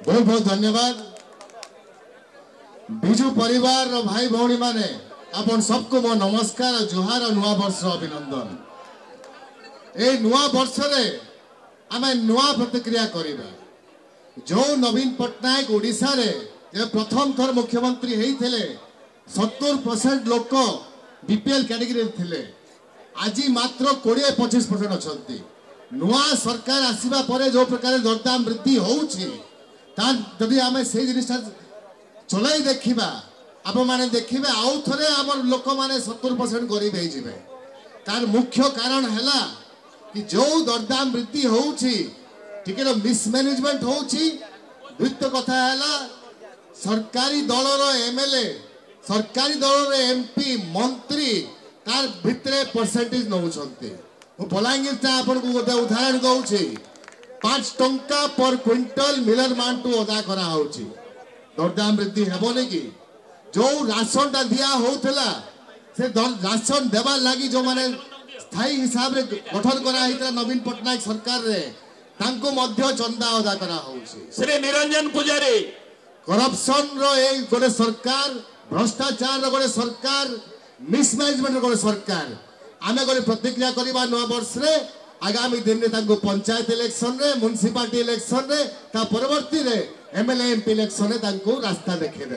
बहुत बहुत धन्यवाद बिजू परिवार भाई भौणी माने अपन सबको मो नमस्कार जुहार नुआ वर्ष अभिनंदन। ए नुआ वर्ष रे आमे नुआ प्रतिक्रिया करिबा। जो नवीन पटनायक ओडिसा रे जे प्रथम थर मुख्यमंत्री हेइथिले 70% लोक बीपीएल कैटेगरी थिले, आज मात्र 20-25% अछंती। नुआ सरकार आसीबा परे जो प्रकार दरदाम वृद्धि होउछि तार जदि आमे से जिनिसटा चलाई देखिबा आप माने देखिबे आउ थरे हमर लोक माने 70% गरीब हे जिवे। तार मुख्य कारण हैला कि जो दरदाम वृद्धि होउछि टिके मिसमैनेजमेंट होउछि। द्वितीय कथा हैला सरकारी दलर एमएलए सरकारी दलर एमपी मंत्री तार भितरे परसेंटेज नउछंती। मु बलांगीर ता आपन को गोटे उदाहरण कहूछि 5 टंका पर क्विंटल मिलर मांटू अदा करा होउछि। दरदाम वृद्धि हेबोनी कि जो राशन टा दिया होउथला से राशन देवा लागि जो माने स्थायी हिसाब रे गठन करा हितरा नवीन पटनायक सरकार रे तांको मध्य चंदा अदा करा होउछि। श्री निरंजन पुजारी करप्शन रो ए गोटे सरकार, भ्रष्टाचार रो गोटे सरकार, मिसमैनेजमेंट रो गोटे सरकार। आमे गोटे प्रतिक्रिया करिबा नवा वर्ष रे आगामी दिन रे तांको पंचायत इलेक्शन रे, म्युनिसिपालिटी इलेक्शन रे, ता परवर्ती रे एमएलए एमपी इलेक्शन रे तांको रास्ता देखे।